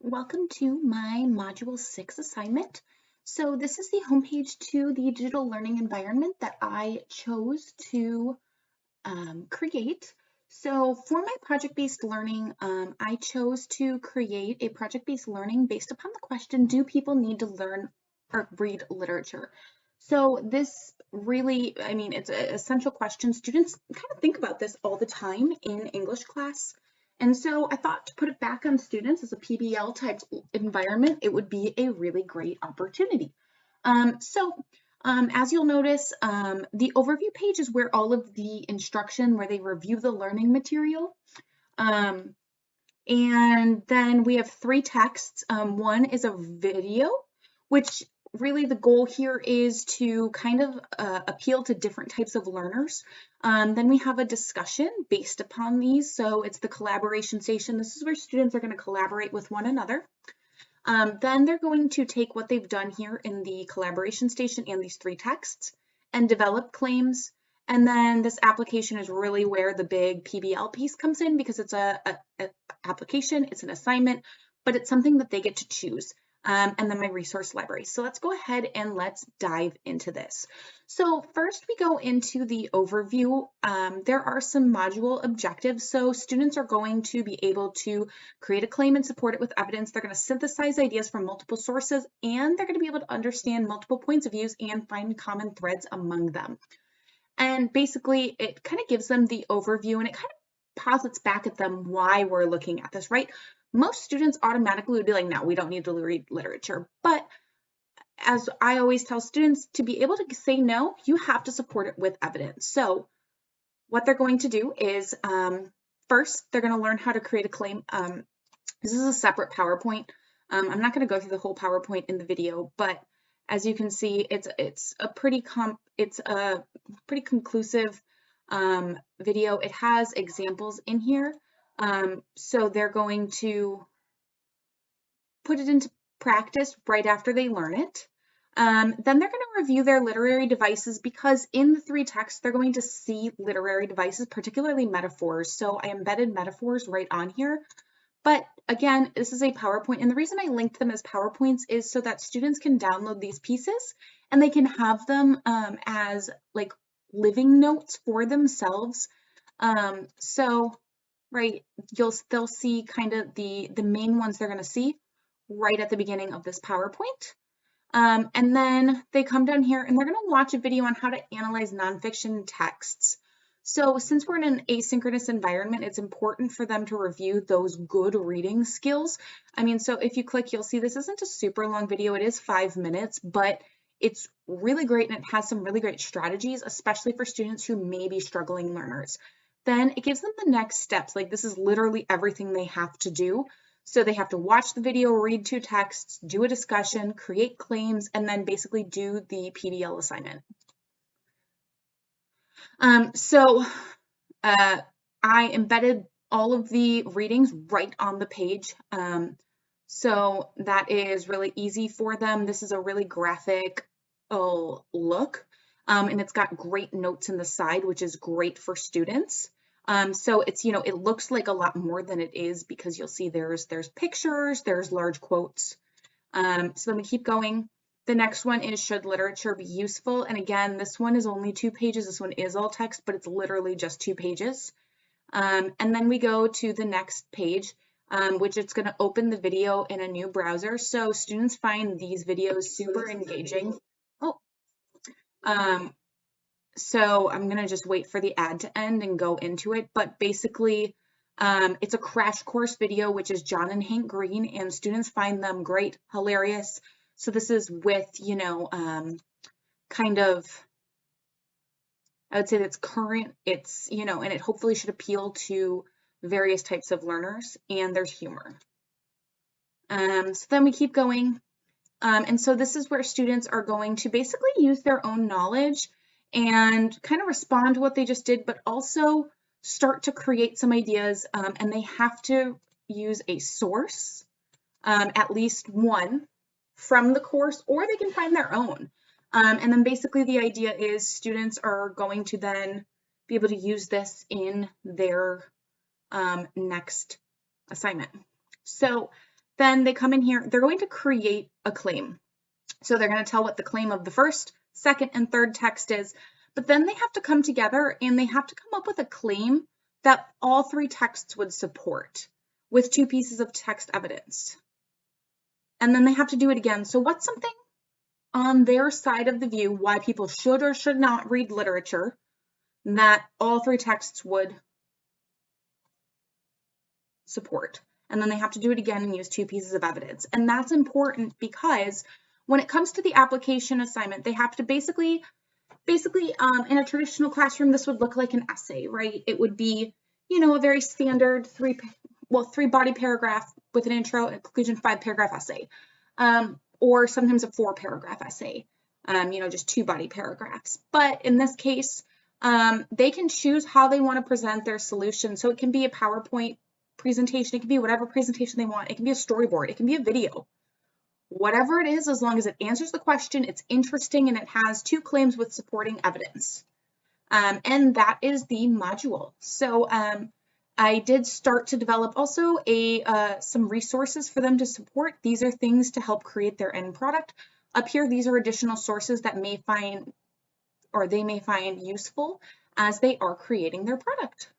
Welcome to my Module 6 assignment. So this is the homepage to the digital learning environment that I chose to create. So for my project-based learning, I chose to create a project-based learning based upon the question, do people need to learn or read literature? So this really, it's an essential question. Students kind of think about this all the time in English class. And so I thought to put it back on students as a PBL type environment, it would be a really great opportunity. As you'll notice, the overview page is where all of the instruction, where they review the learning material. And then we have three texts. One is a video, which really the goal here is to kind of appeal to different types of learners. Then we have a discussion based upon these. So it's the collaboration station. This is where students are going to collaborate with one another. Then they're going to take what they've done here in the collaboration station and these three texts and develop claims. And then this application is really where the big PBL piece comes in, because it's a application, it's an assignment, but it's something that they get to choose. And then my resource library. So let's go ahead and let's dive into this. So first we go into the overview. There are some module objectives. So students are going to be able to create a claim and support it with evidence. They're going to synthesize ideas from multiple sources, and they're going to be able to understand multiple points of views and find common threads among them. And basically it kind of gives them the overview, and it kind of posits back at them why we're looking at this, right? Most students automatically would be like, no, we don't need to read literature. But as I always tell students, to be able to say no, you have to support it with evidence. So what they're going to do is first, they're going to learn how to create a claim. This is a separate PowerPoint. I'm not going to go through the whole PowerPoint in the video, but as you can see, it's a pretty conclusive video. It has examples in here. So they're going to put it into practice right after they learn it. Then they're going to review their literary devices, because in the three texts, they're going to see literary devices, particularly metaphors. So I embedded metaphors right on here. But again, this is a PowerPoint, and the reason I linked them as PowerPoints is so that students can download these pieces and they can have them as like living notes for themselves. Right, they'll see kind of the main ones they're going to see right at the beginning of this PowerPoint. And then they come down here and they're going to watch a video on how to analyze nonfiction texts. So since we're in an asynchronous environment, it's important for them to review those good reading skills. So if you click, you'll see this isn't a super long video. It is 5 minutes, but it's really great, and it has some really great strategies, especially for students who may be struggling learners. Then it gives them the next steps. Like, this is literally everything they have to do. So they have to watch the video, read 2 texts, do a discussion, create claims, and then basically do the PBL assignment. I embedded all of the readings right on the page. So that is really easy for them. This is a really graphic look, and it's got great notes in the side, which is great for students. So it's, it looks like a lot more than it is, because you'll see there's pictures, there's large quotes. So then we keep going. The next one is, should literature be useful? And again, this one is only 2 pages. This one is all text, but it's literally just 2 pages. And then we go to the next page, which it's going to open the video in a new browser. So students find these videos super engaging. So I'm going to just wait for the ad to end and go into it. But basically, it's a crash course video, which is John and Hank Green, and students find them great, hilarious. So this is with, kind of, I would say that's current. It's, and it hopefully should appeal to various types of learners, and there's humor. So then we keep going. And so this is where students are going to basically use their own knowledge and kind of respond to what they just did, but also start to create some ideas, and they have to use a source, at least one, from the course, or they can find their own. And then basically the idea is students are going to then be able to use this in their next assignment. So Then they come in here, they're going to create a claim. So they're going to tell what the claim of the first, second, and third text is, but then they have to come together and they have to come up with a claim that all three texts would support with 2 pieces of text evidence. And then they have to do it again. So what's something on their side of the view why people should or should not read literature that all 3 texts would support? And then they have to do it again and use 2 pieces of evidence. And that's important because when it comes to the application assignment, they have to basically in a traditional classroom, this would look like an essay, right? It would be, a very standard 3 body paragraph with an intro and conclusion, 5 paragraph essay, or sometimes a 4 paragraph essay, just 2 body paragraphs. But in this case, they can choose how they want to present their solution. So it can be a PowerPoint presentation, it can be whatever presentation they want, it can be a storyboard, it can be a video. Whatever it is, as long as it answers the question, it's interesting, and it has 2 claims with supporting evidence. And that is the module. So I did start to develop also some resources for them to support. These are things to help create their end product. Up here, these are additional sources that they may find useful as they are creating their product.